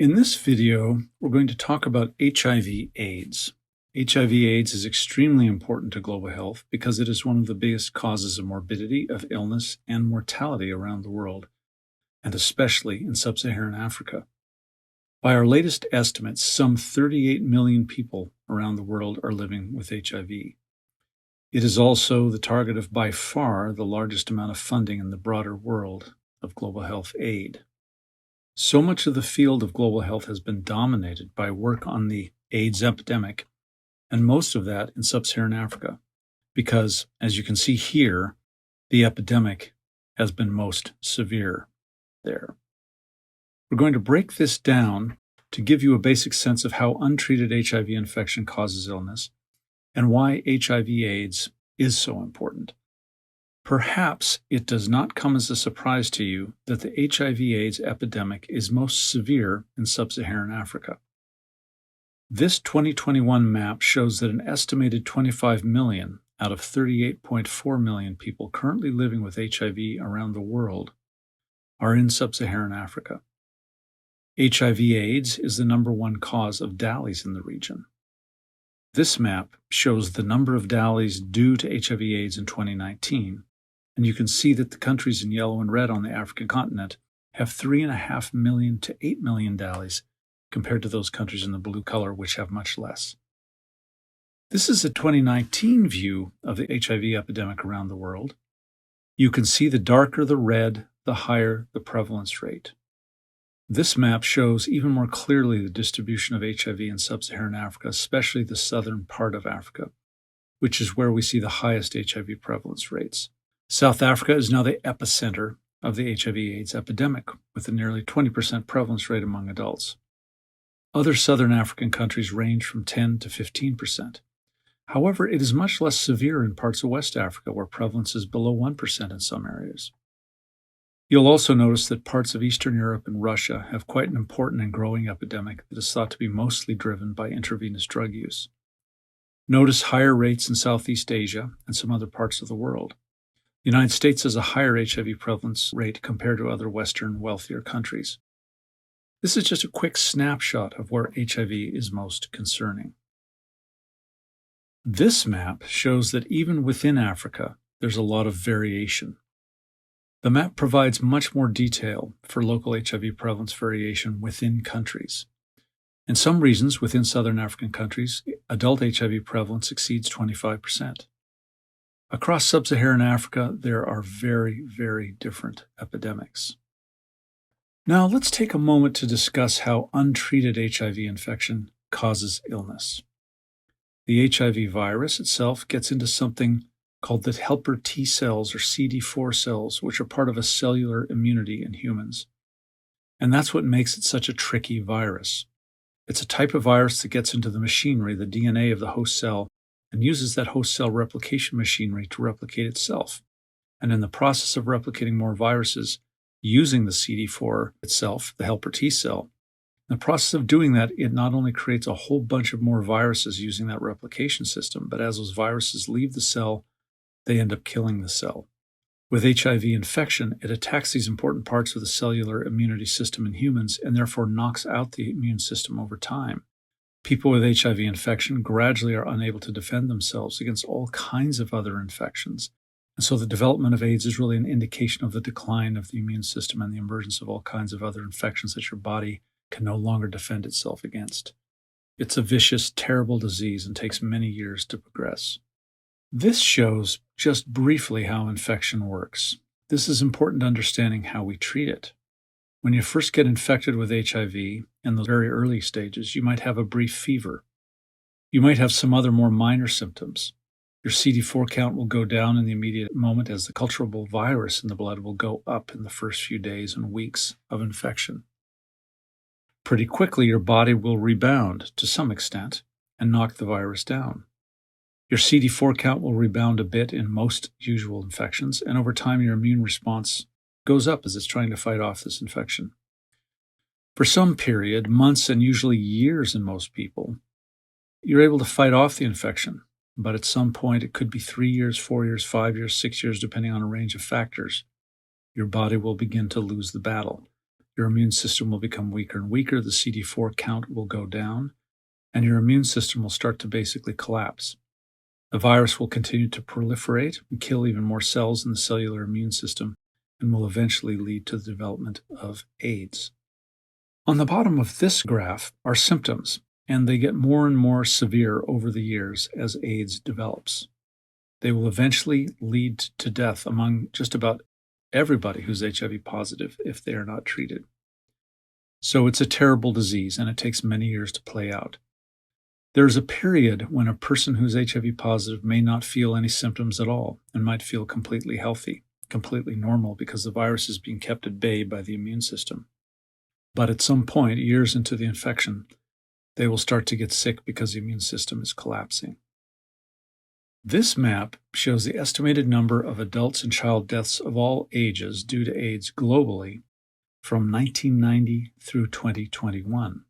In this video, we're going to talk about HIV/AIDS. HIV/AIDS is extremely important to global health because it is one of the biggest causes of morbidity, of illness, and mortality around the world, and especially in sub-Saharan Africa. By our latest estimates, some 38 million people around the world are living with HIV. It is also the target of by far the largest amount of funding in the broader world of global health aid. So much of the field of global health has been dominated by work on the AIDS epidemic, and most of that in sub-Saharan Africa, because, as you can see here, the epidemic has been most severe there. We're going to break this down to give you a basic sense of how untreated HIV infection causes illness and why HIV/AIDS is so important. Perhaps it does not come as a surprise to you that the HIV/AIDS epidemic is most severe in sub-Saharan Africa. This 2021 map shows that an estimated 25 million out of 38.4 million people currently living with HIV around the world are in sub-Saharan Africa. HIV/AIDS is the #1 cause of DALYs in the region. This map shows the number of DALYs due to HIV/AIDS in 2019. And you can see that the countries in yellow and red on the African continent have 3.5 million to 8 million DALYs compared to those countries in the blue color, which have much less. This is a 2019 view of the HIV epidemic around the world. You can see the darker the red, the higher the prevalence rate. This map shows even more clearly the distribution of HIV in sub-Saharan Africa, especially the southern part of Africa, which is where we see the highest HIV prevalence rates. South Africa is now the epicenter of the HIV/AIDS epidemic, with a nearly 20% prevalence rate among adults. Other southern African countries range from 10 to 15%. However, it is much less severe in parts of West Africa, where prevalence is below 1% in some areas. You'll also notice that parts of Eastern Europe and Russia have quite an important and growing epidemic that is thought to be mostly driven by intravenous drug use. Notice higher rates in Southeast Asia and some other parts of the world. The United States has a higher HIV prevalence rate compared to other Western, wealthier countries. This is just a quick snapshot of where HIV is most concerning. This map shows that even within Africa, there's a lot of variation. The map provides much more detail for local HIV prevalence variation within countries. In some regions within southern African countries, adult HIV prevalence exceeds 25%. Across sub-Saharan Africa, there are very, very different epidemics. Now, let's take a moment to discuss how untreated HIV infection causes illness. The HIV virus itself gets into something called the helper T cells, or CD4 cells, which are part of a cellular immunity in humans. And that's what makes it such a tricky virus. It's a type of virus that gets into the machinery, the DNA of the host cell, and uses that host cell replication machinery to replicate itself. And in the process of replicating more viruses, using the CD4 itself, the helper T cell, in the process of doing that, it not only creates a whole bunch of more viruses using that replication system, but as those viruses leave the cell, they end up killing the cell. With HIV infection, it attacks these important parts of the cellular immunity system in humans and therefore knocks out the immune system over time. People with HIV infection gradually are unable to defend themselves against all kinds of other infections. And so the development of AIDS is really an indication of the decline of the immune system and the emergence of all kinds of other infections that your body can no longer defend itself against. It's a vicious, terrible disease and takes many years to progress. This shows just briefly how infection works. This is important to understanding how we treat it. When you first get infected with HIV, in the very early stages, you might have a brief fever. You might have some other more minor symptoms. Your CD4 count will go down in the immediate moment as the culturable virus in the blood will go up in the first few days and weeks of infection. Pretty quickly, your body will rebound to some extent and knock the virus down. Your CD4 count will rebound a bit in most usual infections, and over time your immune response goes up as it's trying to fight off this infection. For some period, months and usually years in most people, you're able to fight off the infection, but at some point it could be 3 years, 4 years, 5 years, 6 years, depending on a range of factors. Your body will begin to lose the battle. your immune system will become weaker and weaker, the CD4 count will go down, and your immune system will start to basically collapse. The virus will continue to proliferate and kill even more cells in the cellular immune system and will eventually lead to the development of AIDS. On the bottom of this graph are symptoms, and they get more and more severe over the years as AIDS develops. They will eventually lead to death among just about everybody who's HIV positive if they are not treated. So it's a terrible disease, and it takes many years to play out. There is a period when a person who's HIV positive may not feel any symptoms at all and might feel completely healthy, completely normal, because the virus is being kept at bay by the immune system. But at some point, years into the infection, they will start to get sick because the immune system is collapsing. This map shows the estimated number of adults and child deaths of all ages due to AIDS globally from 1990 through 2021.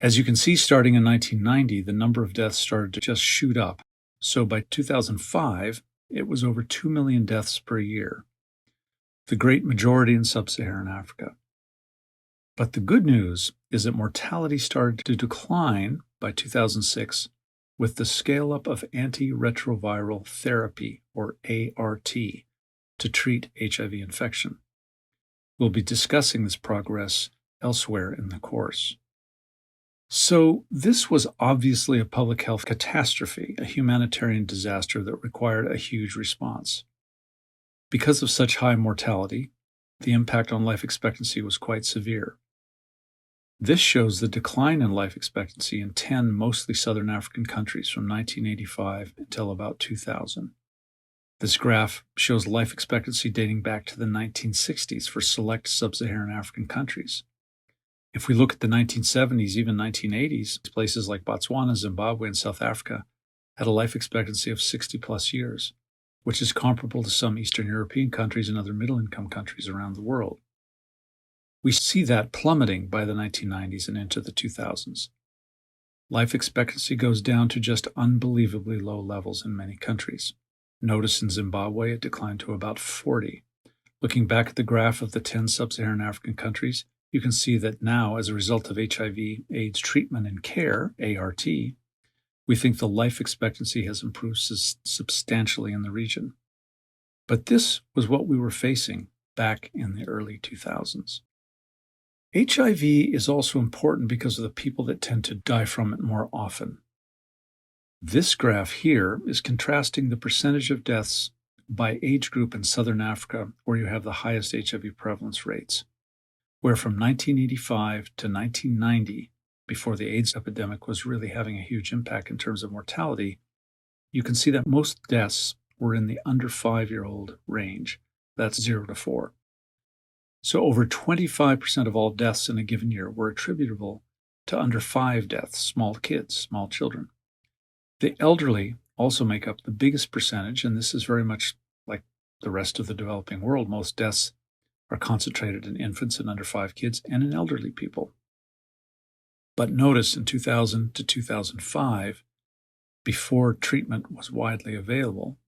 As you can see, starting in 1990, the number of deaths started to just shoot up. So by 2005, it was over 2 million deaths per year, the great majority in sub-Saharan Africa. But the good news is that mortality started to decline by 2006 with the scale-up of antiretroviral therapy, or ART, to treat HIV infection. We'll be discussing this progress elsewhere in the course. So this was obviously a public health catastrophe, a humanitarian disaster that required a huge response. Because of such high mortality, the impact on life expectancy was quite severe. This shows the decline in life expectancy in 10 mostly southern African countries from 1985 until about 2000. This graph shows life expectancy dating back to the 1960s for select sub-Saharan African countries. If we look at the 1970s, even 1980s, places like Botswana, Zimbabwe, and South Africa had a life expectancy of 60-plus years, which is comparable to some Eastern European countries and other middle-income countries around the world. We see that plummeting by the 1990s and into the 2000s. Life expectancy goes down to just unbelievably low levels in many countries. Notice in Zimbabwe, it declined to about 40. Looking back at the graph of the 10 sub-Saharan African countries, you can see that now, as a result of HIV/AIDS treatment and care, ART, we think the life expectancy has improved substantially in the region. But this was what we were facing back in the early 2000s. HIV is also important because of the people that tend to die from it more often. This graph here is contrasting the percentage of deaths by age group in southern Africa, where you have the highest HIV prevalence rates, where from 1985 to 1990, before the AIDS epidemic was really having a huge impact in terms of mortality, you can see that most deaths were in the under 5-year-old range. That's 0 to 4. So over 25% of all deaths in a given year were attributable to under 5 deaths, small kids, small children. The elderly also make up the biggest percentage, and this is very much like the rest of the developing world. Most deaths are concentrated in infants and under 5 kids and in elderly people. But notice in 2000 to 2005, before treatment was widely available,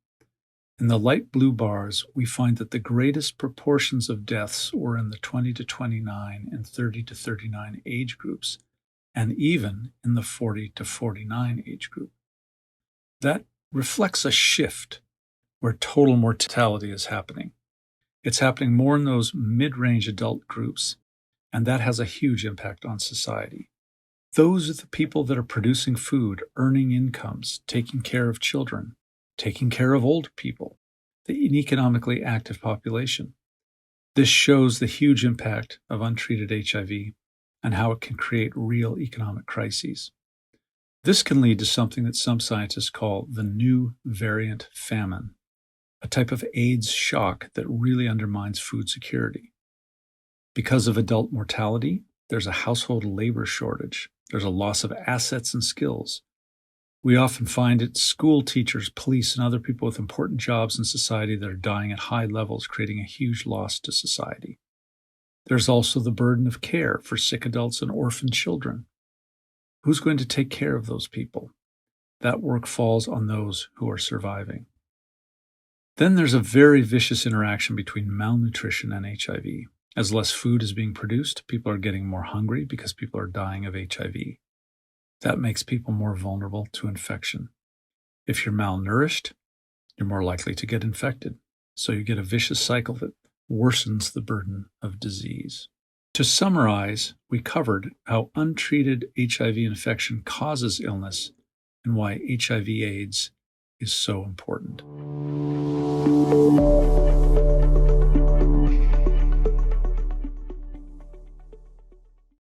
in the light blue bars, we find that the greatest proportions of deaths were in the 20 to 29 and 30 to 39 age groups, and even in the 40 to 49 age group. That reflects a shift where total mortality is happening. It's happening more in those mid-range adult groups, and that has a huge impact on society. Those are the people that are producing food, earning incomes, taking care of children, taking care of old people, the economically active population. This shows the huge impact of untreated HIV and how it can create real economic crises. This can lead to something that some scientists call the new variant famine, a type of AIDS shock that really undermines food security. Because of adult mortality, there's a household labor shortage. There's a loss of assets and skills. We often find it school teachers, police, and other people with important jobs in society that are dying at high levels, creating a huge loss to society. There's also the burden of care for sick adults and orphan children. Who's going to take care of those people? That work falls on those who are surviving. Then there's a very vicious interaction between malnutrition and HIV. As less food is being produced, people are getting more hungry because people are dying of HIV. That makes people more vulnerable to infection. If you're malnourished, you're more likely to get infected. So you get a vicious cycle that worsens the burden of disease. To summarize, we covered how untreated HIV infection causes illness and why HIV/AIDS is so important.